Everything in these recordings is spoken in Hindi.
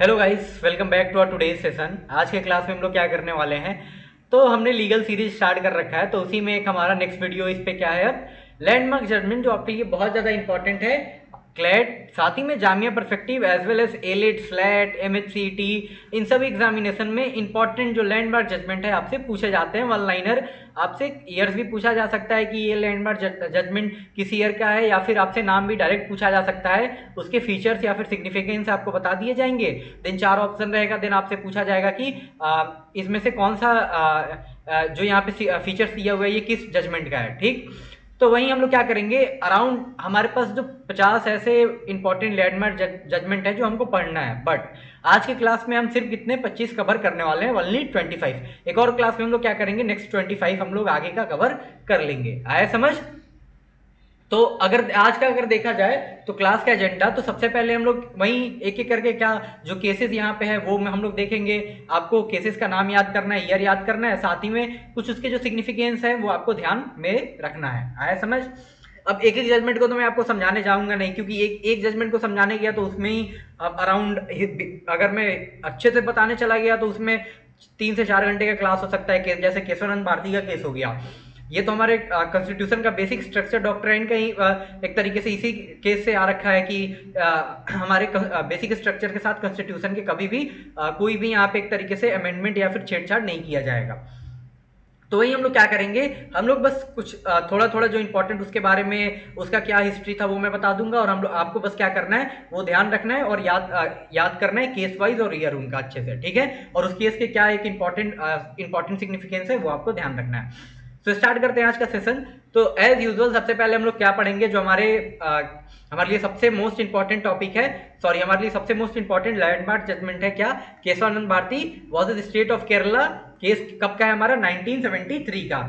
Hello guys, welcome back to our today's session. आज के क्लास में हम लोग क्या करने वाले हैं, तो हमने लीगल सीरीज स्टार्ट कर रखा है, तो उसी में एक हमारा नेक्स्ट वीडियो इस पे क्या है अब लैंडमार्क जजमेंट, जो आपके लिए बहुत ज़्यादा इंपॉर्टेंट है। क्लैट, साथ ही में Jamia perfective as well as AILET, SLAT, MHCET, इन सभी एग्जामिनेशन में इंपॉर्टेंट जो लैंडमार्क जजमेंट है आपसे पूछे जाते हैं। वन लाइनर आपसे ईयर्स भी पूछा जा सकता है कि ये लैंडमार्क जजमेंट किस ईयर का है, या फिर आपसे नाम भी डायरेक्ट पूछा जा सकता है, उसके फीचर्स या फिर सिग्निफिकेंस आपको बता दिए जाएंगे। देन 4 ऑप्शन रहेगा, देन आपसे पूछा जाएगा कि इसमें से कौन सा जो यहाँ पे फीचर्स दिया हुआ है ये किस जजमेंट का है। ठीक, तो वहीं हम लोग क्या करेंगे, अराउंड हमारे पास जो 50 ऐसे इंपॉर्टेंट लैंडमार्क जजमेंट है जो हमको पढ़ना है, बट आज के क्लास में हम सिर्फ कितने 25 कवर करने वाले हैं, ओनली 25। एक और क्लास में हम लोग क्या करेंगे, नेक्स्ट 25 हम लोग आगे का कवर कर लेंगे। आया समझ? तो अगर आज का अगर देखा जाए तो क्लास का एजेंडा, तो सबसे पहले हम लोग वहीं एक एक करके क्या जो केसेस यहाँ पे है वो हम लोग देखेंगे। आपको केसेस का नाम याद करना है, ईयर याद करना है, साथ ही में कुछ उसके जो सिग्निफिकेंस है वो आपको ध्यान में रखना है। आया समझ? अब एक एक जजमेंट को तो मैं आपको समझाने जाऊंगा नहीं, क्योंकि एक एक जजमेंट को समझाने गया तो उसमें ही अराउंड, अगर मैं अच्छे से बताने चला गया तो उसमें 3 से 4 घंटे का क्लास हो सकता है। जैसे केशवानंद भारती का केस हो गया, ये तो हमारे कॉन्स्टिट्यूशन का बेसिक स्ट्रक्चर डॉक्ट्राइन का ही एक तरीके से इसी केस से आ रखा है कि हमारे बेसिक स्ट्रक्चर के साथ कॉन्स्टिट्यूशन के कभी भी कोई भी यहाँ पे एक तरीके से अमेंडमेंट या फिर छेड़छाड़ नहीं किया जाएगा। तो वही हम लोग क्या करेंगे, हम लोग बस कुछ थोड़ा थोड़ा जो इंपॉर्टेंट उसके बारे में उसका क्या हिस्ट्री था वो मैं बता दूंगा, और हम लोग आपको बस क्या करना है वो ध्यान रखना है और याद करना है केस वाइज और ईयर उनका अच्छे से। ठीक है, और उस केस के क्या एक इंपॉर्टेंट सिग्निफिकेंस है वो आपको ध्यान रखना है। तो स्टार्ट करते हैं आज का सेशन। तो एज यूजुअल सबसे पहले हम लोग क्या पढ़ेंगे, जो हमारे लिए सबसे मोस्ट इंपॉर्टेंट टॉपिक है, सॉरी हमारे लिए सबसे मोस्ट इंपॉर्टेंट लैंडमार्क जजमेंट है क्या, Keshavananda Bharati versus the state of Kerala. Case कब का है हमारा, 1973 का।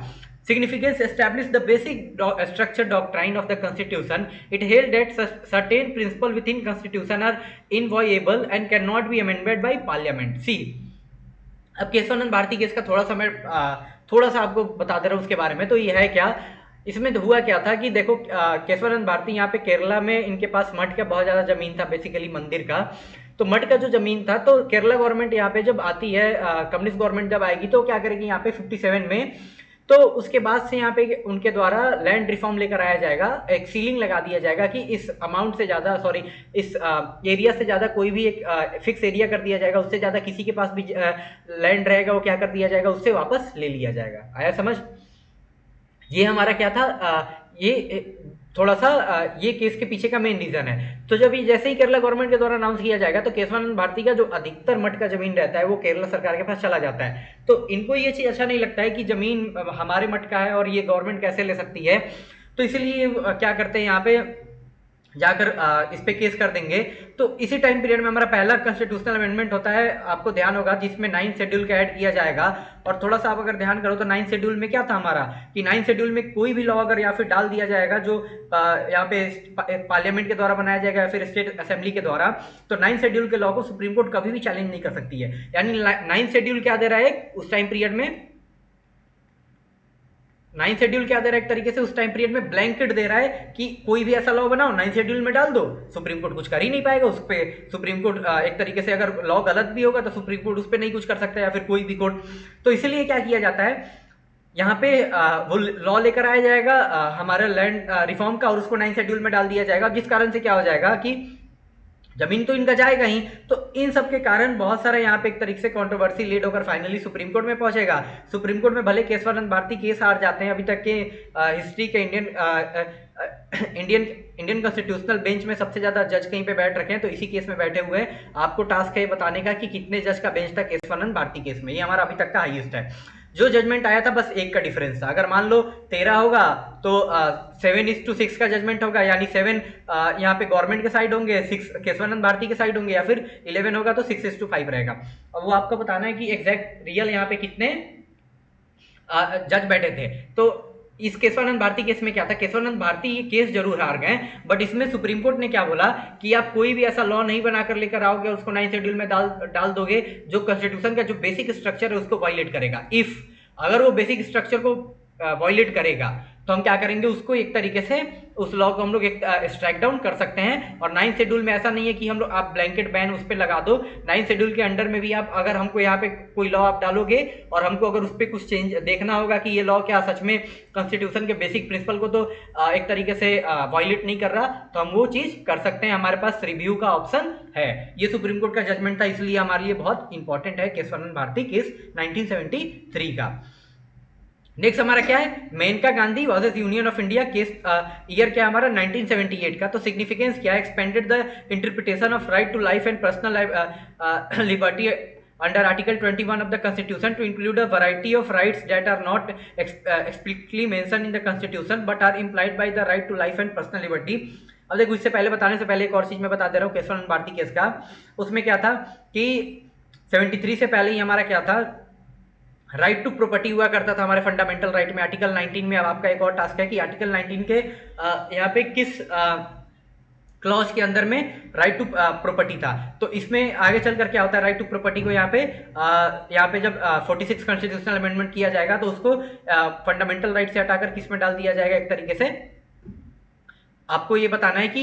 Significance established the basic structure doctrine of the constitution. It held that certain principles within constitution are inviolable and cannot be amended by parliament. See, अब केशवानंद भारती केस का थोड़ा सा आपको बता दे रहा हूँ उसके बारे में। तो ये है क्या, इसमें तो हुआ क्या था कि देखो, केशवानंद भारती यहाँ पे केरला में इनके पास मठ का बहुत ज्यादा जमीन था, बेसिकली मंदिर का। तो मठ का जो जमीन था, तो केरला गवर्नमेंट यहाँ पे जब आती है, कम्युनिस्ट गवर्नमेंट जब आएगी तो क्या करेगी यहाँ पे 57 में, तो उसके बाद से यहाँ पे उनके द्वारा लैंड रिफॉर्म लेकर आया जाएगा, एक सीलिंग लगा दिया जाएगा कि इस अमाउंट से ज्यादा, सॉरी इस एरिया से ज्यादा कोई भी एक फिक्स एरिया कर दिया जाएगा, उससे ज्यादा किसी के पास भी लैंड रहेगा वो क्या कर दिया जाएगा, उससे वापस ले लिया जाएगा। आया समझ? ये हमारा क्या था, ये थोड़ा सा ये केस के पीछे का मेन रीजन है। तो जब ये जैसे ही केरला गवर्नमेंट के द्वारा अनाउंस किया जाएगा, तो केशवानंद भारती का जो अधिकतर मठ का जमीन रहता है वो केरला सरकार के पास चला जाता है। तो इनको ये चीज अच्छा नहीं लगता है कि जमीन हमारे मठ का है और ये गवर्नमेंट कैसे ले सकती है, तो इसलिए क्या करते हैं यहाँ पे जाकर इस पे केस कर देंगे। तो इसी टाइम पीरियड में हमारा पहला कॉन्स्टिट्यूशनल अमेंडमेंट होता है, आपको ध्यान होगा, जिसमें 9 शेड्यूल का ऐड किया जाएगा। और थोड़ा सा आप अगर ध्यान करो तो 9 शेड्यूल में क्या था हमारा, कि 9 शेड्यूल में कोई भी लॉ अगर या फिर डाल दिया जाएगा जो यहाँ पे पार्लियामेंट के द्वारा बनाया जाएगा या फिर स्टेट असेंबली के द्वारा, तो 9 शेड्यूल के लॉ को सुप्रीम कोर्ट कभी भी चैलेंज नहीं कर सकती है। यानी 9 शेड्यूल क्या दे रहा है उस टाइम पीरियड में, 9 शेड्यूल क्या दे रहा है एक तरीके से उस टाइम पीरियड में, ब्लैंकेट दे रहा है कि कोई भी ऐसा लॉ बनाओ 9 शेड्यूल में डाल दो, सुप्रीम कोर्ट कुछ कर ही नहीं पाएगा उस पे। सुप्रीम कोर्ट एक तरीके से अगर लॉ गलत भी होगा तो सुप्रीम कोर्ट उस पर नहीं कुछ कर सकता, या फिर कोई भी कोर्ट। तो इसीलिए क्या किया जाता है यहाँ पे, वो लॉ लेकर आया जाएगा हमारे लैंड रिफॉर्म का, और उसको 9 शेड्यूल में डाल दिया जाएगा, जिस कारण से क्या हो जाएगा कि जमीन तो इनका जाएगा ही। तो इन सब के कारण बहुत सारा यहाँ पे एक तरीके से कंट्रोवर्सी लीड होकर फाइनली सुप्रीम कोर्ट में पहुंचेगा। सुप्रीम कोर्ट में भले केशवानंद भारती केस हार जाते हैं, अभी तक के हिस्ट्री के इंडियन कॉन्स्टिट्यूशनल बेंच में सबसे ज्यादा जज कहीं पे बैठ रखे हैं, तो इसी केस में बैठे हुए हैं। आपको टास्क है बताने का कि कितने जज का बेंच था केशवानंद भारती केस में, ये हमारा अभी तक का हाईएस्ट है। जो जजमेंट आया था बस एक का डिफरेंस था, अगर मान लो 13 होगा तो 7:6 का जजमेंट होगा, यानी 7 यहाँ पे गवर्नमेंट के साइड होंगे, 6 केशवानंद भारती के साइड होंगे, या फिर 11 होगा तो 6:5 रहेगा। और वो आपको बताना है कि एग्जैक्ट रियल यहाँ पे कितने जज बैठे थे। तो इस केशवानंद भारती केस में क्या था, केशवानंद भारती ये केस जरूर हार गए, बट इसमें सुप्रीम कोर्ट ने क्या बोला कि आप कोई भी ऐसा लॉ नहीं बनाकर लेकर आओगे और उसको 9 शेड्यूल में डाल दोगे जो कॉन्स्टिट्यूशन का जो बेसिक स्ट्रक्चर है उसको वायलेट करेगा। इफ अगर वो बेसिक स्ट्रक्चर को वायलेट करेगा तो हम क्या करेंगे, उसको एक तरीके से उस लॉ को हम लोग एक स्ट्राइक डाउन कर सकते हैं। और 9 शेड्यूल में ऐसा नहीं है कि हम लोग आप ब्लैंकेट बैन उस पर लगा दो। 9 शेड्यूल के अंडर में भी आप अगर हमको यहाँ पे कोई लॉ आप डालोगे और हमको अगर उस पर कुछ चेंज देखना होगा कि ये लॉ क्या सच में कॉन्स्टिट्यूशन के बेसिक प्रिंसिपल को तो एक तरीके से वायलेट नहीं कर रहा, तो हम वो चीज कर सकते हैं। हमारे पास रिव्यू का ऑप्शन है। ये सुप्रीम कोर्ट का जजमेंट था, इसलिए हमारे लिए बहुत इंपॉर्टेंट है केशवानंद भारती केस 1973 का। नेक्स्ट हमारा क्या है, Maneka Gandhi versus union of India case, year क्या है हमारा 1978 का। तो सिग्निफिकेंस क्या है, expanded the interpretation of right to life and personal liberty under article 21 of the constitution to include a variety of rights that are not explicitly mentioned in the constitution but are implied by the right to life and personal liberty। अब देखो, इससे पहले बताने से पहले एक और चीज मैं बता दे रहा हूँ केशवानंद भारती केस का। उसमें क्या था कि 73 से पहले ही हमारा क्या था, राइट टू प्रॉपर्टी हुआ करता था हमारे फंडामेंटल राइट में। आर्टिकल 19 में अब आपका एक और टास्क है कि आर्टिकल 19 के यहाँ पे किस क्लॉज के अंदर में राइट टू प्रॉपर्टी था। तो इसमें आगे चलकर क्या होता है, राइट टू प्रॉपर्टी को यहाँ पे जब 46 कॉन्स्टिट्यूशनल अमेंडमेंट किया जाएगा तो उसको फंडामेंटल राइट से हटाकर किस में डाल दिया जाएगा, एक तरीके से आपको ये बताना है कि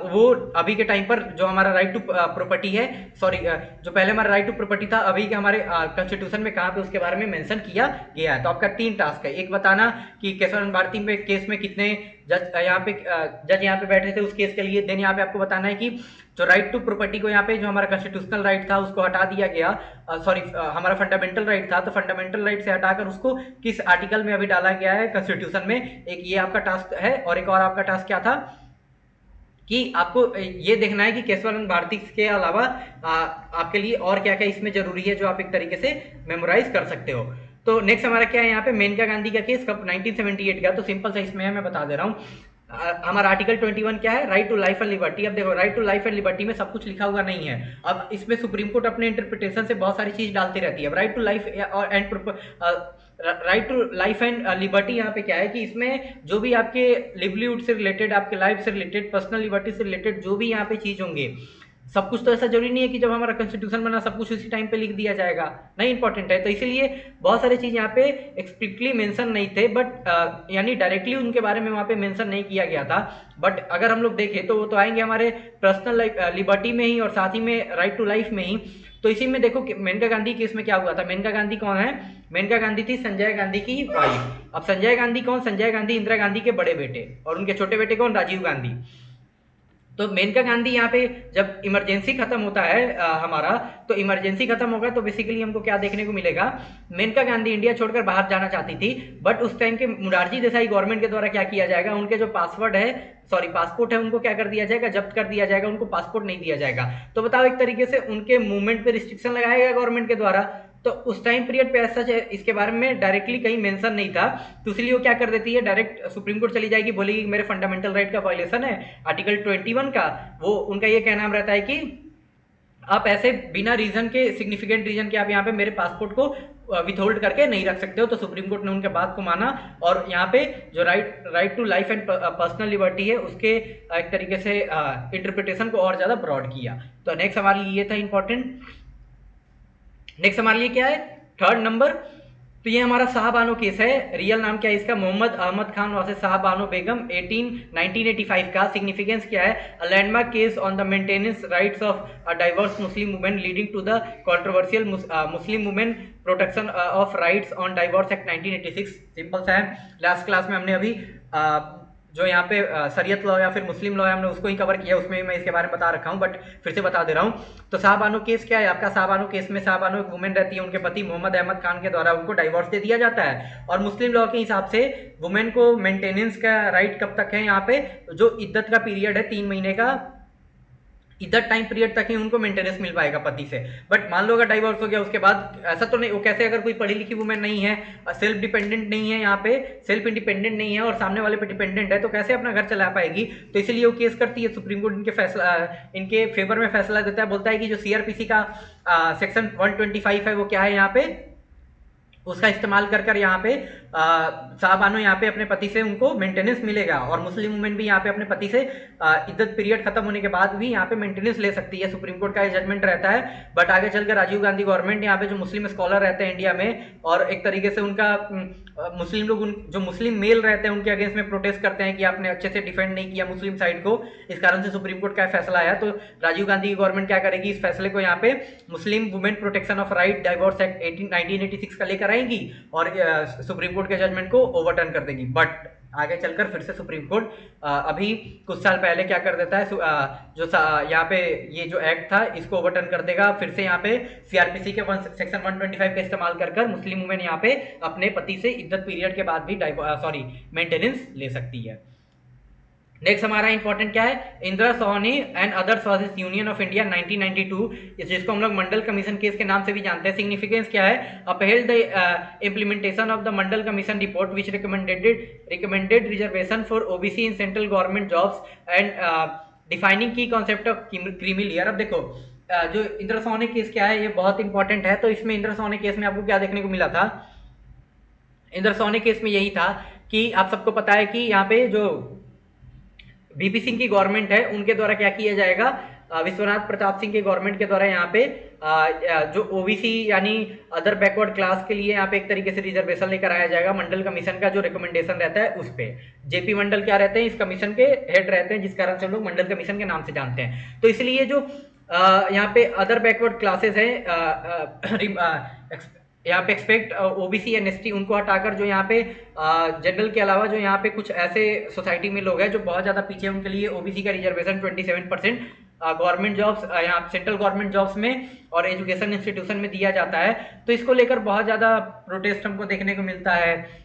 वो अभी के टाइम पर जो हमारा राइट टू प्रॉपर्टी है, सॉरी जो पहले हमारा राइट टू प्रॉपर्टी था अभी के हमारे कॉन्स्टिट्यूशन में कहाँ पे उसके बारे में मेंशन किया गया है। तो आपका 3 टास्क है, एक बताना कि केशवानंद भारती में केस में कितने जज यहाँ पे बैठे थे उस केस के लिए। देन यहाँ पे आपको बताना है कि जो राइट टू प्रॉपर्टी को यहाँ पे जो हमारा कॉन्स्टिट्यूशनल राइट था उसको हटा दिया गया, सॉरी हमारा फंडामेंटल राइट था, तो फंडामेंटल राइट से हटाकर उसको किस आर्टिकल में अभी डाला गया है कॉन्स्टिट्यूशन में। एक ये आपका टास्क है। और एक और आपका टास्क क्या था कि आपको ये देखना है कि केशवानंद भारती के अलावा आपके लिए और क्या क्या इसमें जरूरी है जो आप एक तरीके से मेमोराइज कर सकते हो। तो नेक्स्ट हमारा क्या है यहाँ पे, मेनका गांधी का केस कब 1978 का। तो सिंपल सा इसमें है, मैं बता दे रहा हूँ। हमारा आर्टिकल 21 क्या है, right to life and liberty. अब देखो, right to life and liberty में सब कुछ लिखा हुआ नहीं है। अब इसमें सुप्रीम कोर्ट अपने इंटरप्रिटेशन से बहुत सारी चीज डालती रहती है। Right to life right to life and liberty यहाँ पे क्या है कि इसमें जो भी आपके लिवलीहुड से रिलेटेड, आपके लाइफ से रिलेटेड, पर्सनल लिबर्टी से रिलेटेड जो भी यहाँ पे चीज होंगे, सब कुछ तो ऐसा जरूरी नहीं है कि जब हमारा कॉन्स्टिट्यूशन बना सब कुछ उसी टाइम पे लिख दिया जाएगा, नहीं, इंपॉर्टेंट है। तो इसीलिए बहुत सारी चीज यहाँ पे एक्सप्लिसिटली मेंशन नहीं थे, बट यानी डायरेक्टली उनके बारे में वहाँ पे मेंशन नहीं किया गया था। बट अगर हम लोग देखें तो वो तो आएंगे हमारे पर्सनल लिबर्टी में ही और साथ ही में राइट टू लाइफ में ही। तो इसी में देखो मेनका गांधी केस में क्या हुआ था। मेनका गांधी कौन है, मेनका गांधी थी संजय गांधी की वाइफ। अब संजय गांधी कौन, संजय गांधी इंदिरा गांधी के बड़े बेटे, और उनके छोटे बेटे कौन, राजीव गांधी। तो मेनका गांधी यहाँ पे जब इमरजेंसी खत्म होता है हमारा, तो इमरजेंसी खत्म होगा तो बेसिकली हमको क्या देखने को मिलेगा, मेनका गांधी इंडिया छोड़कर बाहर जाना चाहती थी, बट उस टाइम के मुरारजी देसाई गवर्नमेंट के द्वारा क्या किया जाएगा, उनके जो पासवर्ड है, सॉरी पासपोर्ट है, उनको क्या कर दिया जाएगा, जब्त कर दिया जाएगा, उनको पासपोर्ट नहीं दिया जाएगा। तो बताओ, एक तरीके से उनके मूवमेंट पे रिस्ट्रिक्शन लगाया गया गवर्नमेंट के द्वारा। तो उस टाइम पीरियड पे ऐसा इसके बारे में डायरेक्टली कहीं मेंशन नहीं था, तो इसलिए वो क्या कर देती है, डायरेक्ट सुप्रीम कोर्ट चली जाएगी, बोलेगी कि मेरे फंडामेंटल राइट का वायलेशन है आर्टिकल 21 का। वो उनका ये कहना रहता है कि आप ऐसे बिना रीजन के, सिग्निफिकेंट रीजन के आप यहाँ पे मेरे पासपोर्ट को विथहोल्ड करके नहीं रख सकते हो। तो सुप्रीम कोर्ट ने उनके बात को माना और यहाँ पे जो right to life and personal liberty है उसके एक तरीके से इंटरप्रिटेशन को और ज्यादा ब्रॉड किया। तो नेक्स्ट हमारे लिए ये था इंपॉर्टेंट। नेक्स्ट हमारे लिए क्या है, 3rd नंबर। तो ये हमारा शाहबानो केस है। रियल नाम क्या है इसका, मोहम्मद अहमद खान वर्सेस शाहबानो बेगम 1985 का। सिग्निफिकेंस क्या है, a landmark case on the maintenance rights of a divorce Muslim women leading to the controversial Muslim women protection of rights on divorce act 1986। Simple सा है, लास्ट क्लास में हमने अभी जो यहाँ पे शरीयत लॉ या फिर मुस्लिम लॉ है हमने उसको ही कवर किया, उसमें मैं इसके बारे में बता रखा हूँ, बट फिर से बता दे रहा हूँ। तो शाहबानो केस क्या है आपका, शाहबानो केस में शाहबानो एक वुमेन रहती है, उनके पति मोहम्मद अहमद खान के द्वारा उनको डाइवोर्स दे दिया जाता है। और मुस्लिम लॉ के हिसाब से वुमेन को मेंटेनेंस का राइट कब तक है, यहाँ पे जो इद्दत का पीरियड है 3 महीने का, इधर टाइम पीरियड तक ही उनको मेंटेनेंस मिल पाएगा पति से। बट मान लो अगर डाइवोर्स हो गया उसके बाद, ऐसा तो नहीं, वो कैसे, अगर कोई पढ़ी लिखी वुमेन नहीं है, सेल्फ डिपेंडेंट नहीं है, यहाँ पे सेल्फ इंडिपेंडेंट नहीं है और सामने वाले पे डिपेंडेंट है, तो कैसे अपना घर चला पाएगी। तो इसलिए वो केस करती है, सुप्रीम कोर्ट इनके फेवर में फैसला देता है, बोलता है कि जो सीआरपीसी का सेक्शन 125 है वो क्या है, यहाँ पे उसका इस्तेमाल कर यहाँ पे शाहबानो यहाँ पे अपने पति से उनको मेंटेनेंस मिलेगा। और मुस्लिम वुमेन भी यहाँ पे अपने पति से इद्दत पीरियड खत्म होने के बाद भी यहाँ पे मेंटेनेंस ले सकती है। सुप्रीम कोर्ट का ये जजमेंट रहता है। बट आगे चलकर राजीव गांधी गवर्नमेंट यहाँ पे जो मुस्लिम स्कॉलर रहते हैं इंडिया में और एक तरीके से उनका मुस्लिम लोग जो मुस्लिम मेल रहते हैं उनके अगेंस्ट में प्रोटेस्ट करते हैं कि आपने अच्छे से डिफेंड नहीं किया मुस्लिम साइड को, इस कारण से सुप्रीम कोर्ट का फैसला आया। तो राजीव गांधी की गवर्नमेंट क्या करेगी, इस फैसले को यहाँ पे मुस्लिम women protection of right divorce act 1986 का लेकर आएंगी और सुप्रीम कोर्ट के जजमेंट को ओवरटर्न कर देगी। बट आगे चलकर फिर से सुप्रीम कोर्ट अभी कुछ साल पहले क्या कर देता है, जो यहाँ पे ये जो एक्ट था इसको ओवरटर्न कर देगा। फिर से यहाँ पे सीआरपीसी के सेक्शन 125 का इस्तेमाल कर मुस्लिम वुमेन यहाँ पे अपने पति से इद्दत पीरियड के बाद भी मेंटेनेंस ले सकती है। नेक्स्ट हमारा इंपॉर्टेंट क्या है, Indira Sawhney and other sources union of India 1992, जिसको हम लोग मंडल कमीशन केस के नाम से भी जानते हैं। सिग्निफिकेंस क्या है, upheld the implementation of the Mandal commission report which recommended reservation for OBC in central government jobs and defining की कॉन्सेप्ट ऑफ क्रीमी लेयर। अब देखो जो इंदिरा सोहनी केस क्या है, ये बहुत इंपॉर्टेंट है। तो इसमें इंदिरा सोहनी केस में आपको क्या देखने को मिला था, इंदिरा सोहनी केस में यही था कि आप सबको पता है कि यहाँ पे जो वीपी सिंह की गवर्नमेंट है उनके द्वारा क्या किया जाएगा, विश्वनाथ प्रताप सिंह के गवर्नमेंट के द्वारा यहाँ पे जो ओबीसी यानी अदर बैकवर्ड क्लास के लिए यहाँ पे एक तरीके से रिजर्वेशन लेकर आया जाएगा। मंडल कमीशन का जो रिकमेंडेशन रहता है उस पे जेपी मंडल क्या रहते हैं, इस कमीशन के हेड रहते हैं, जिस कारण से हम लोग मंडल कमीशन के नाम से जानते हैं। तो इसलिए जो यहाँ पे अदर बैकवर्ड क्लासेस हैं यहाँ पे एक्सपेक्ट ओबीसी एंड एसटी उनको हटाकर जो यहाँ पे जनरल के अलावा जो यहाँ पे कुछ ऐसे सोसाइटी में लोग हैं जो बहुत ज़्यादा पीछे, उनके लिए ओबीसी का रिजर्वेशन 27% गवर्नमेंट जॉब्स यहाँ सेंट्रल गवर्नमेंट जॉब्स में और एजुकेशन इंस्टीट्यूशन में दिया जाता है। तो इसको लेकर बहुत ज़्यादा प्रोटेस्ट हमको देखने को मिलता है।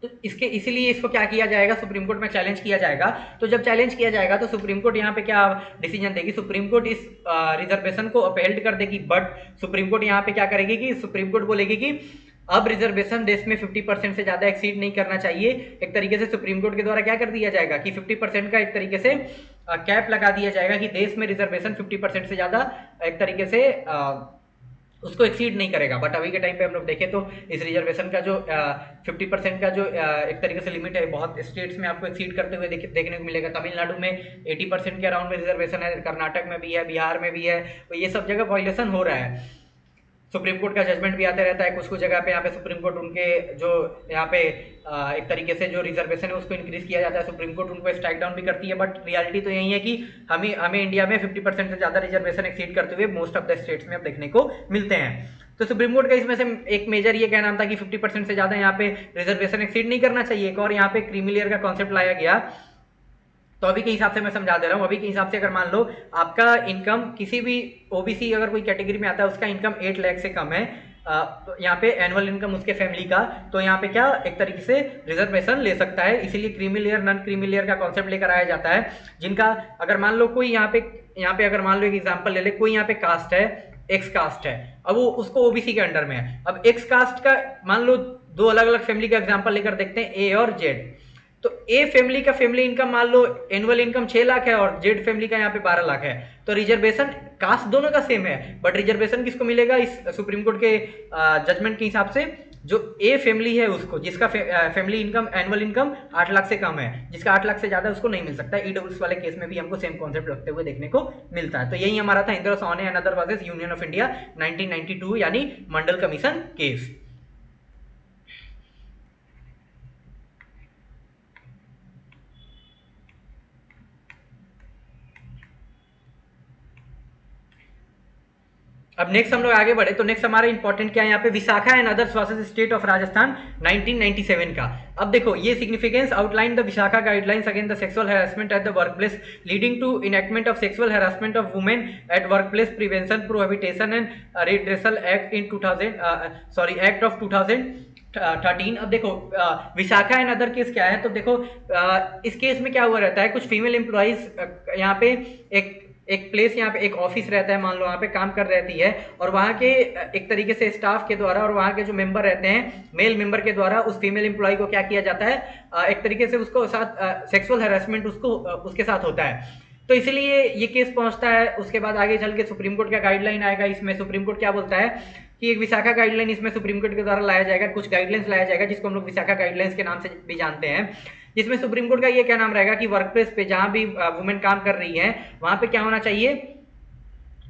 तो इसीलिए इसको क्या किया जाएगा, सुप्रीम कोर्ट में चैलेंज किया जाएगा। तो जब चैलेंज किया जाएगा तो सुप्रीम कोर्ट यहाँ पे क्या डिसीजन देगी, सुप्रीम कोर्ट इस रिजर्वेशन को अपहेल्ड कर देगी। बट सुप्रीम कोर्ट यहाँ पे क्या करेगी कि सुप्रीम कोर्ट बोलेगी कि अब रिजर्वेशन देश में 50% से ज्यादा एक्सीड नहीं करना चाहिए। एक तरीके से सुप्रीम कोर्ट के द्वारा क्या कर दिया जाएगा कि 50% का एक तरीके से कैप लगा दिया जाएगा कि देश में रिजर्वेशन 50% से ज्यादा एक तरीके से उसको एक्सीड नहीं करेगा। बट अभी के टाइम पे हम लोग देखें तो इस रिजर्वेशन का जो 50% का जो एक तरीके से लिमिट है, बहुत स्टेट्स में आपको एक्सीड करते हुए देखने को मिलेगा। तमिलनाडु में 80% के अराउंड में रिजर्वेशन है, कर्नाटक में भी है, बिहार में भी है। तो ये सब जगह वायलेशन हो रहा है। सुप्रीम कोर्ट का जजमेंट भी आते रहता है, कुछ कुछ जगह पे यहाँ पे सुप्रीम कोर्ट उनके जो यहाँ पे एक तरीके से जो रिजर्वेशन है उसको इंक्रीज किया जाता है, सुप्रीम कोर्ट उनको स्ट्राइक डाउन भी करती है। बट रियलिटी तो यही है कि हमें इंडिया में 50% से ज़्यादा रिजर्वेशन एक्सीड करते हुए मोस्ट ऑफ द स्टेट्स में अब देखने को मिलते हैं। तो सुप्रीम कोर्ट का इसमें से एक मेजर ये कहना था कि 50% से ज़्यादा यहाँ पे रिजर्वेशन एक्सीड नहीं करना चाहिए। एक और यहाँ पे क्रीमी लेयर का कॉन्सेप्ट लाया गया। तो अभी के हिसाब से मैं समझा दे रहा हूँ, अभी के हिसाब से अगर मान लो आपका इनकम किसी भी ओबीसी अगर कोई कैटेगरी में आता है, उसका इनकम 8 लाख से कम है, तो यहाँ पे एनुअल इनकम उसके फैमिली का, तो यहाँ पे क्या एक तरीके से रिजर्वेशन ले सकता है। इसीलिए creamy layer non creamy layer का कॉन्सेप्ट लेकर आया जाता है, जिनका अगर मान लो कोई यहाँ पे अगर मान लो एक एग्जाम्पल ले ले, कोई यहाँ पे कास्ट है, एक्स कास्ट है, अब वो उसको ओबीसी के अंडर में है। अब एक्स कास्ट का मान लो दो अलग अलग फैमिली का एग्जाम्पल लेकर देखते हैं, ए और जेड। तो ए फैमिली का फैमिली इनकम मान लो एनुअल इनकम 6 लाख है और जेड फैमिली का यहाँ पे 12 लाख है। तो रिजर्वेशन कास्ट दोनों का सेम है, बट रिजर्वेशन किसको मिलेगा इस सुप्रीम कोर्ट के जजमेंट के हिसाब से, जो ए फैमिली है उसको, जिसका family income annual income 8 lakh से कम है, जिसका 8 लाख से ज्यादा उसको नहीं मिल सकता। ईडब्ल्यूएस वाले केस में भी हमको सेम कॉन्सेप्ट रखते हुए देखने को मिलता है। तो यही हमारा था Indira Sawhney and other versus union of India 1992 यानी मंडल कमीशन केस। अब नेक्स्ट हम लोग आगे बढ़े तो नेक्स्ट हमारा इंपॉर्टेंट क्या है यहाँ पे, Vishakha and other versus state of Rajasthan 1997 का। अब देखो ये significance outline the Vishakha guidelines against the sexual harassment at the workplace leading to enactment of sexual harassment of women at workplace prevention prohibition and redressal act in act of 2013। अब देखो विशाखा एंड अदर केस क्या है, तो देखो इस केस में क्या हुआ रहता है, कुछ फीमेल एम्प्लॉइज यहाँ पे एक प्लेस यहाँ पे एक ऑफिस रहता है, मान लो वहाँ पे काम कर रहती है, और वहाँ के एक तरीके से स्टाफ के द्वारा और वहाँ के जो मेंबर रहते हैं मेल मेंबर के द्वारा उस फीमेल एम्प्लॉय को क्या किया जाता है, एक तरीके से उसको साथ सेक्सुअल हैरेसमेंट उसके साथ होता है। तो इसलिए ये केस पहुंचता है। उसके बाद आगे चल के सुप्रीम कोर्ट का गाइडलाइन आएगा, इसमें सुप्रीम कोर्ट क्या बोलता है कि एक विशाखा गाइडलाइन इसमें सुप्रीम कोर्ट के द्वारा लाया जाएगा, कुछ गाइडलाइंस लाया जाएगा जिसको हम लोग विशाखा गाइडलाइंस के नाम से भी जानते हैं, जिसमें सुप्रीम कोर्ट का ये क्या नाम रहेगा कि वर्क प्लेस पे जहां भी वुमेन काम कर रही है वहां पे क्या होना चाहिए,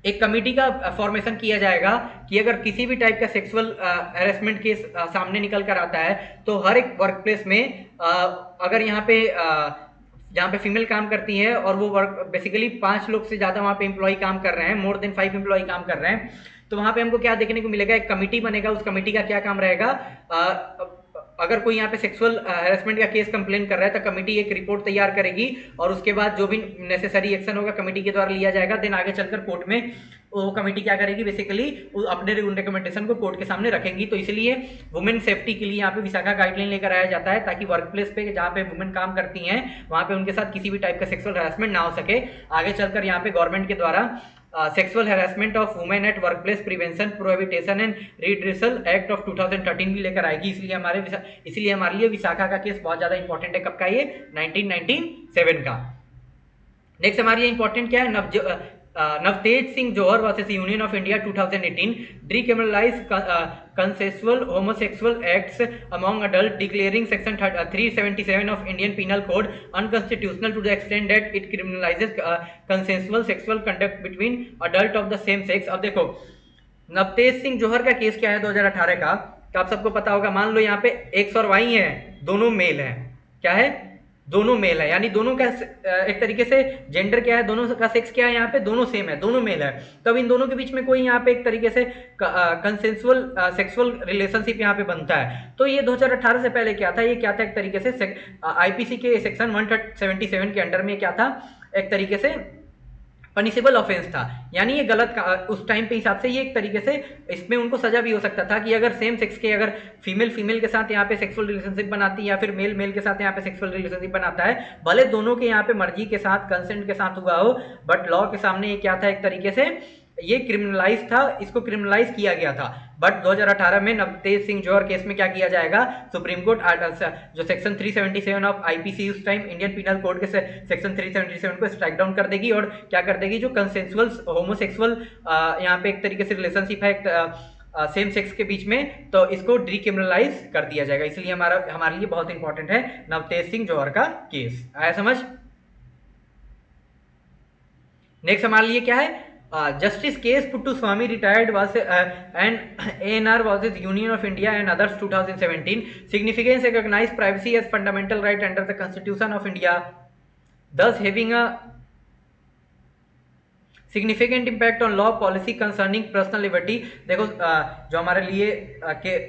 एक कमेटी का फॉर्मेशन किया जाएगा कि अगर किसी भी टाइप का सेक्सुअल हैरेसमेंट केस सामने निकल कर आता है तो हर एक वर्क प्लेस में अगर यहाँ पे जहाँ पे फीमेल काम करती है और वो वर्क बेसिकली 5 लोग से ज़्यादा वहाँ पे एम्प्लॉय काम कर रहे हैं, मोर देन 5 एम्प्लॉय काम कर रहे हैं, तो वहाँ पे हमको क्या देखने को मिलेगा, एक कमेटी बनेगा। उस कमेटी का क्या काम रहेगा, अगर कोई यहाँ पे सेक्सुअल हैरेसमेंट का केस कंप्लेन कर रहा है तो कमेटी एक रिपोर्ट तैयार करेगी और उसके बाद जो भी नेसेसरी एक्शन होगा कमेटी के द्वारा लिया जाएगा। देन आगे चलकर कोर्ट में वो कमेटी क्या करेगी, बेसिकली अपने रिकमेंडेशन को कोर्ट के सामने रखेंगी। तो इसलिए वुमेन सेफ्टी के लिए यहाँ पे विशाखा गाइडलाइन लेकर आया जाता है ताकि वर्क प्लेस पे जहाँ पे वुमेन काम करती हैं वहाँ पे उनके साथ किसी भी टाइप का सेक्सुअल हैरेसमेंट ना हो सके। आगे चलकर यहाँ पे गवर्नमेंट के द्वारा sexual harassment of women at workplace prevention prohibition and redressal act of 2013 भी लेकर आएगी। इसलिए हमारे लिए विशाखा का केस बहुत ज्यादा इंपॉर्टेंट है। कब का, ये 1997 का। नेक्स्ट हमारे लिए इंपॉर्टेंट क्या है, Navtej Singh Johar versus union of India 2018 decriminalize consensual homosexual acts among adults, declaring section 377 of Indian Penal Code unconstitutional to the extent that it criminalizes consensual sexual conduct between adult of the same sex। अब देखो नवतेज सिंह जौहर का केस क्या है 2018 का, तो आप सबको पता होगा। मान लो यहाँ पे एक्स और वाई है, दोनों मेल है, क्या है, दोनों मेल है, यानी दोनों का एक तरीके से जेंडर क्या है, दोनों का सेक्स क्या है, यहाँ पे दोनों सेम है, दोनों मेल है। तब इन दोनों के बीच में कोई यहाँ पे एक तरीके से कंसेंसुअल सेक्सुअल रिलेशनशिप यहाँ पे बनता है। तो ये 2018 से पहले क्या था, ये क्या था, एक तरीके से आईपीसी के सेक्शन 177 के अंडर में क्या था, एक तरीके से पनिशेबल ऑफेंस था। यानी ये गलत उस टाइम पे हिसाब से ये एक तरीके से इसमें उनको सजा भी हो सकता था कि अगर सेम सेक्स के, अगर फीमेल के साथ यहाँ पे सेक्सुअल रिलेशनशिप बनाती है या फिर मेल के साथ यहाँ पे सेक्सुअल रिलेशनशिप बनाता है, भले दोनों के यहाँ पे मर्जी के साथ कंसेंट के साथ हुआ हो, बट लॉ के सामने ये क्या था, एक तरीके से ये क्रिमिनलाइज था, इसको क्रिमिनलाइज किया गया था। बट 2018 में नवतेज सिंह जौहर केस में क्या किया जाएगा, सुप्रीम कोर्ट जो सेक्शन 377 ऑफ आईपीसी उस टाइम इंडियन पिनल कोड के सेक्शन 377 को स्ट्राइक डाउन कर देगी और क्या कर देगी, जो कंसेंसुअल होमोसेक्सुअल यहाँ पे एक तरीके से रिलेशनशिप है सेम सेक्स के बीच में, तो इसको डिक्रिमिनलाइज कर दिया जाएगा। इसलिए हमारे लिए बहुत इंपॉर्टेंट है नवतेज सिंह जौहर का केस। आया समझ। नेक्स्ट हमारे लिए क्या है, Justice K.S. Puttaswamy retired was and ANR versus Union of India and others 2017. Significance recognized privacy as fundamental right under the Constitution of India, thus having a significant impact on law policy concerning personal liberty। देखो जो हमारे लिए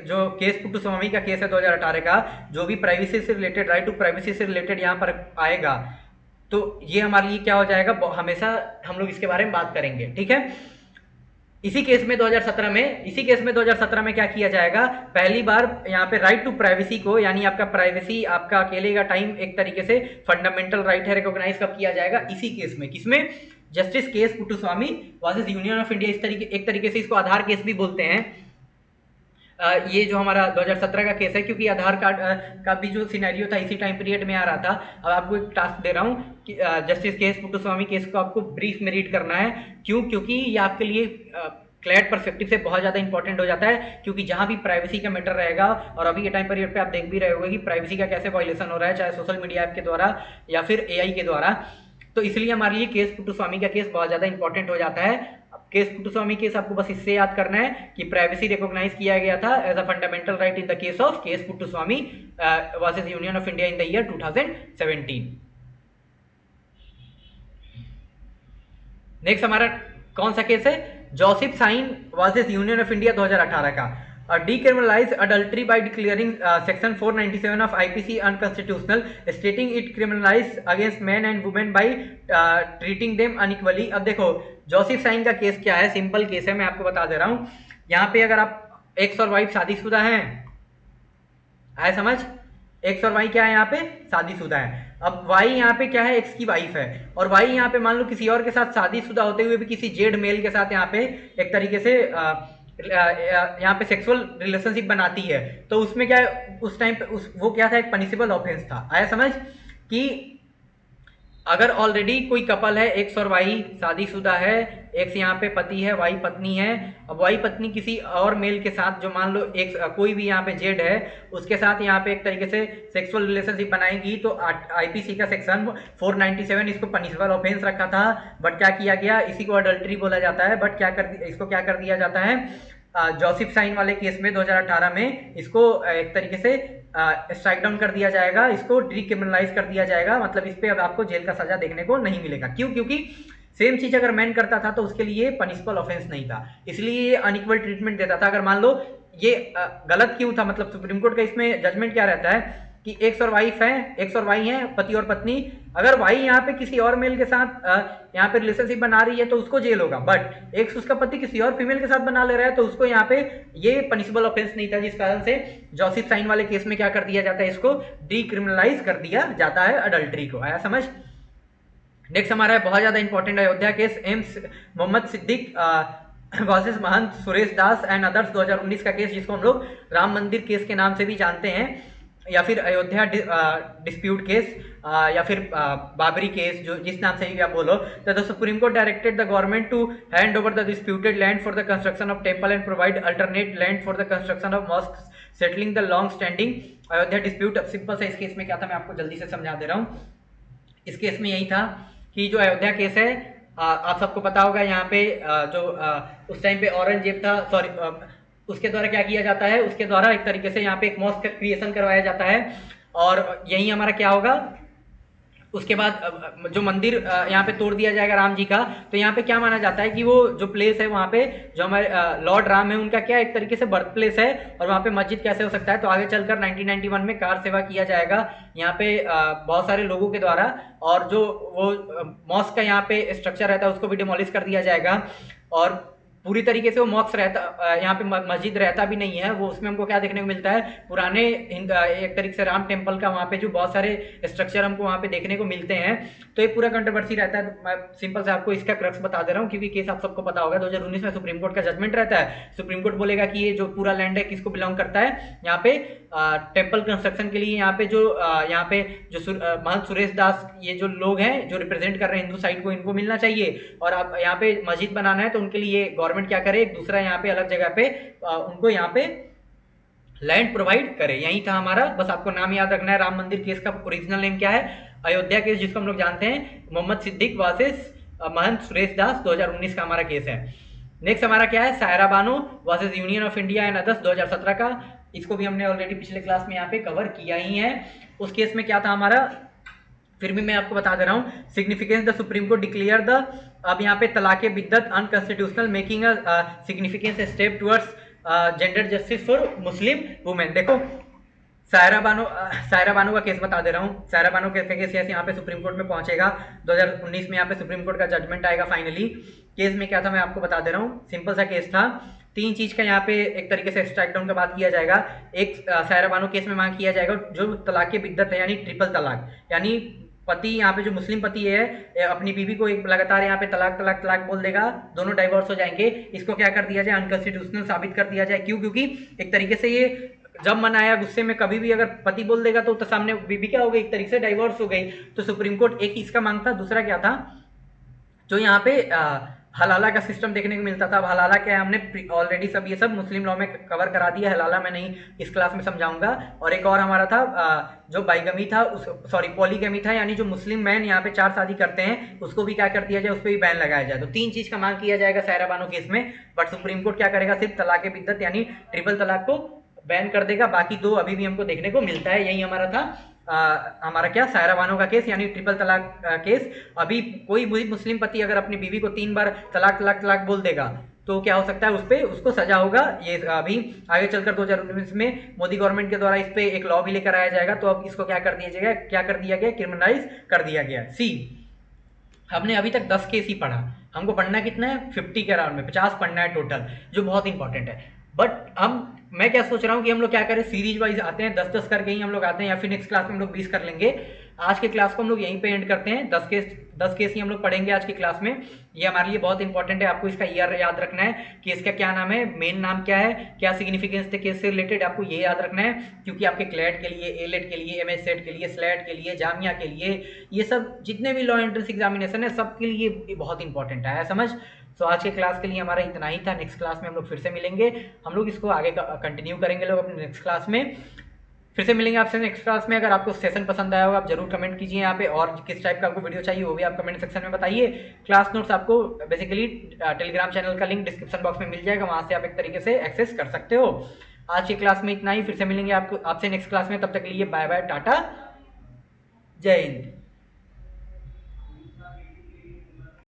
जो केस पुट्टुस्वामी का केस है 2018 का, जो भी प्राइवेसी से रिलेटेड, राइट टू प्राइवेसी से रिलेटेड यहाँ पर आएगा, तो ये हमारे लिए क्या हो जाएगा, हमेशा हम लोग इसके बारे में बात करेंगे, ठीक है। इसी केस में 2017 में क्या किया जाएगा, पहली बार यहाँ पे राइट टू प्राइवेसी को, यानी आपका प्राइवेसी, आपका अकेले का टाइम एक तरीके से फंडामेंटल राइट है, रिकॉग्नाइज कब किया जाएगा, इसी केस में। किसमें, justice KS. Puttaswamy versus union of India. एक तरीके से इसको आधार केस भी बोलते हैं। ये जो हमारा 2017 का केस है, क्योंकि आधार कार्ड का भी जो सिनेरियो था इसी टाइम पीरियड में आ रहा था। अब आपको एक टास्क दे रहा हूँ कि जस्टिस के.एस. पुट्टुस्वामी केस को आपको ब्रीफ में रीड करना है। क्यों, क्योंकि ये आपके लिए क्लैट परस्पेक्टिव से बहुत ज़्यादा इंपॉर्टेंट हो जाता है, क्योंकि जहाँ भी प्राइवेसी का मैटर रहेगा, और अभी के टाइम पीरियड पे आप देख भी रहे होंगे कि प्राइवेसी का कैसे वायलेशन हो रहा है, चाहे सोशल मीडिया ऐप के द्वारा या फिर एआई के द्वारा। तो इसलिए हमारे लिए केस पुट्टुस्वामी का केस बहुत ज़्यादा इंपॉर्टेंट हो जाता है। केस पुट्टुस्वामी केस आपको बस इससे याद करना है कि प्राइवेसी रिकॉग्नाइज किया गया था as a fundamental right in the case of case Puttaswamy versus union of India in the year 2017। Next हमारा कौन सा केस है, Joseph Shine versus union of India 2018 का। Decriminalize adultery by declaring section 497 of IPC unconstitutional, stating it criminalize against men and women by treating them unequally। अब देखो जोसेफ साइन का केस क्या है, सिंपल केस है, मैं आपको बता दे रहा हूं। यहाँ पे अगर आप एक्स और वाइफ शादीशुदा हैं, आए समझ, एक्स और वाई क्या है, यहाँ पे शादीशुदा है। अब वाई यहाँ पे क्या है, एक्स की वाइफ है, और वाई यहाँ पे मान लो किसी और के साथ शादीशुदा होते हुए भी किसी जेड मेल के साथ यहाँ पे एक तरीके से यहाँ पे सेक्सुअल रिलेशनशिप बनाती है, तो उसमें क्या है, उस टाइम पे वो क्या था, एक पनिशेबल ऑफेंस था। आया समझ कि अगर ऑलरेडी कोई कपल है, एक्स और वाई शादीशुदा है, एक्स यहाँ पे पति है, वाई पत्नी है, अब वाई पत्नी किसी और मेल के साथ, जो मान लो एक्स कोई भी यहाँ पे जेड है, उसके साथ यहाँ पे एक तरीके से सेक्सुअल रिलेशनशिप बनाएगी, तो आईपीसी का सेक्शन 497 इसको पनिशेबल ऑफेंस रखा था, बट क्या किया गया, इसी को अडल्ट्री बोला जाता है, बट इसको क्या कर दिया जाता है, जोसेफ साइन वाले केस में 2018 में इसको एक तरीके से स्ट्राइक डाउन कर दिया जाएगा, इसको डिक्रिमिनलाइज कर दिया जाएगा, मतलब इस पे अब आपको जेल का सजा देखने को नहीं मिलेगा। क्यों? क्योंकि सेम चीज अगर मैन करता था तो उसके लिए पनिशबल ऑफेंस नहीं था, इसलिए ये अनइक्वल ट्रीटमेंट देता था। अगर मान लो ये गलत क्यों था, मतलब सुप्रीम कोर्ट का इसमें जजमेंट क्या रहता है कि एक्स और वाइफ है, एक्स और वाई है, पति और पत्नी, अगर वाई यहाँ पे किसी और मेल के साथ यहाँ पे रिलेशनशिप बना रही है तो उसको जेल होगा, बट एक्स उसका पति किसी और फीमेल के साथ बना ले रहा है तो उसको यहाँ पे ये पनिशबल ऑफेंस नहीं था, जिस कारण से जोसेफ साइन वाले केस में क्या कर दिया जाता है, इसको डिक्रिमिनलाइज कर दिया जाता है अडल्ट्री को। आया समझ? नेक्स्ट हमारा है बहुत ज्यादा important Ayodhya case, M Mohammad Siddiq versus Mahant Suresh Das and others 2019 का केस, जिसको हम लोग राम मंदिर केस के नाम से भी जानते हैं, या फिर अयोध्या डिस्प्यूट केस, या फिर बाबरी केस, जो जिस नाम से ही आप बोलो। तो the supreme court directed the government to hand over the disputed land for the construction of temple and provide alternate land for the construction of mosque settling the long standing Ayodhya dispute. अब सिंपल से इस केस में क्या था मैं आपको जल्दी से समझा दे रहा हूँ। इस केस में यही था कि जो अयोध्या केस है, आप सबको पता होगा, यहाँ पे उस टाइम पे औरंगजेब था, सॉरी, उसके द्वारा क्या किया जाता है, उसके द्वारा एक तरीके से यहाँ पे एक मॉस्क क्रिएशन करवाया जाता है, और यही हमारा क्या होगा, उसके बाद जो मंदिर यहाँ पे तोड़ दिया जाएगा राम जी का, तो यहाँ पे क्या माना जाता है कि वो जो प्लेस है वहाँ पे जो हमारे लॉर्ड राम है उनका क्या एक तरीके से बर्थ प्लेस है, और वहाँ पे मस्जिद कैसे हो सकता है। तो आगे चलकर 1991 में कार सेवा किया जाएगा यहाँ पे बहुत सारे लोगों के द्वारा, और जो वो मॉस्क का यहाँ पे स्ट्रक्चर रहता है उसको भी डिमोलिश कर दिया जाएगा, और पूरी तरीके से वो मॉस्क रहता, यहाँ पे मस्जिद रहता भी नहीं है वो, उसमें हमको क्या देखने को मिलता है, पुराने एक तरीके से राम टेम्पल का वहाँ पे जो बहुत सारे स्ट्रक्चर हमको वहाँ पे देखने को मिलते हैं। तो ये पूरा कंट्रोवर्सी रहता है। मैं सिंपल से आपको इसका क्रक्स बता दे रहा हूँ, क्योंकि केस आप सबको पता होगा 2019 में सुप्रीम कोर्ट का जजमेंट रहता है। सुप्रीम कोर्ट बोलेगा कि ये जो पूरा लैंड है किसको बिलोंग करता है, यहाँ पे टेम्पल कंस्ट्रक्शन के लिए यहाँ पे जो महंत सुरेश दास, ये जो लोग हैं जो रिप्रेजेंट कर रहे हैं हिंदू साइड को, इनको मिलना चाहिए, और अब यहाँ पे मस्जिद बनाना है तो उनके लिए गवर्नमेंट क्या करे, एक दूसरा यहाँ पे अलग जगह पे उनको यहाँ पे लैंड प्रोवाइड करे। यही था हमारा, बस आपको नाम याद रखना है। राम मंदिर केस का ओरिजिनल नेम क्या है, अयोध्या केस, जिसको हम लोग जानते हैं मोहम्मद सिद्दीक वर्सेस महंत सुरेश दास, 2019 का हमारा केस है। नेक्स्ट हमारा क्या है, Saira Bano versus union of India and others, 2017 का। इसको भी हमने ऑलरेडी पिछले क्लास में यहाँ पे कवर किया ही है। उस केस में क्या था हमारा, फिर भी मैं आपको बता दे रहा हूँ। Significance, the supreme court declare the, अब यहाँ पे talaq biddat unconstitutional, making a significance step towards gender justice for Muslim women. देखो सायरा बानो का केस बता दे रहा हूँ। सायरा बानो का केस यहाँ पे सुप्रीम कोर्ट में पहुंचेगा 2019 में, यहाँ पे सुप्रीम कोर्ट का जजमेंट आएगा फाइनली। केस में क्या था मैं आपको बता दे रहा हूँ, सिंपल सा केस था। तीन चीज का यहाँ पे एक तरीके से स्ट्राइक डाउन का बात किया जाएगा। एक सायरा बानो केस में मांग किया जाएगा जो तलाक बिद्दत है, यानी ट्रिपल तलाक, यानी पति यहाँ पे जो मुस्लिम पति है अपनी बीवी को एक लगातार यहाँ पे तलाक तलाक तलाक बोल देगा, दोनों डाइवोर्स हो जाएंगे। इसको क्या कर दिया जाए, अनकॉन्स्टिट्यूशनल साबित कर दिया जाए। क्यों? क्योंकि एक तरीके से ये जब मन आया गुस्से में कभी भी अगर पति बोल देगा तो सामने बीबी क्या हो गई, एक तरीके से डाइवोर्स हो गई। तो सुप्रीम कोर्ट एक इसका मांग था। दूसरा क्या था, जो यहाँ पे हलाला का सिस्टम देखने को मिलता था। अब हलाला क्या है, हमने ऑलरेडी सब ये सब मुस्लिम लॉ में कवर करा दिया। हलाला मैं नहीं इस क्लास में समझाऊंगा। और एक और हमारा था जो बाइगमी था, पॉलीगमी था, यानी जो मुस्लिम मैन यहाँ पे 4 शादी करते हैं उसको भी क्या कर दिया जाए, उस पर भी बैन लगाया जाए। तो 3 चीज का मांग किया जाएगा सायरा बानो केस में, बट सुप्रीम कोर्ट क्या करेगा, सिर्फ तलाक बिद्दत यानी ट्रिपल तलाक को बैन कर देगा। बाकी 2 अभी भी हमको देखने को मिलता है। यही हमारा था हमारा क्या, सायरा बानो का केस यानी ट्रिपल तलाक केस। अभी कोई मुस्लिम पति अगर अपनी बीवी को 3 बार तलाक तलाक तलाक बोल देगा तो क्या हो सकता है, उस पर उसको सजा होगा। ये अभी आगे चलकर 2019 में मोदी गवर्नमेंट के द्वारा इस पे एक लॉ भी लेकर आया जाएगा। तो अब इसको क्या कर दिया जाएगा, क्या कर दिया गया, क्रिमिनलाइज कर दिया गया। सी, हमने अभी तक 10 केस ही पढ़ा, हमको पढ़ना कितना है, 50 के अराउंड में 50 पढ़ना है टोटल, जो बहुत इंपॉर्टेंट है। बट मैं क्या सोच रहा हूँ कि हम लोग क्या करें, सीरीज वाइज आते हैं, 10-10 करके ही हम लोग आते हैं, या फिर नेक्स्ट क्लास में हम लोग 20 कर लेंगे। आज के क्लास को हम लोग यहीं पे एंड करते हैं। 10 केस ही हम लोग पढ़ेंगे आज की क्लास में। ये हमारे लिए बहुत इंपॉर्टेंट है, आपको इसका ईयर याद रखना है कि इसका क्या नाम है, मेन नाम क्या है, क्या सिग्निफिकेंस थे केस से रिलेटेड, आपको ये याद रखना है। क्योंकि आपके क्लैट के लिए, एलेट के लिए, एमएस सेट के लिए, स्लैट के लिए, जामिया के लिए, ये सब जितने भी लॉ एंट्रेंस एग्जामिनेशन है सबके लिए ये बहुत इंपॉर्टेंट है समझ। तो आज के क्लास के लिए हमारा इतना ही था। नेक्स्ट क्लास में हम लोग फिर से मिलेंगे, हम लोग इसको आगे कंटिन्यू करेंगे लोग अपने नेक्स्ट क्लास में। फिर से मिलेंगे आपसे नेक्स्ट क्लास में। अगर आपको सेशन पसंद आया होगा आप जरूर कमेंट कीजिए यहाँ पे, और किस टाइप का आपको वीडियो चाहिए वो भी आप कमेंट सेक्शन में बताइए। क्लास नोट्स आपको बेसिकली टेलीग्राम चैनल का लिंक डिस्क्रिप्शन बॉक्स में मिल जाएगा, वहाँ से आप एक तरीके से एक्सेस कर सकते हो। आज की क्लास में इतना ही, फिर से मिलेंगे आपसे नेक्स्ट क्लास में। तब तक के लिए बाय बाय, टाटा, जय हिंद।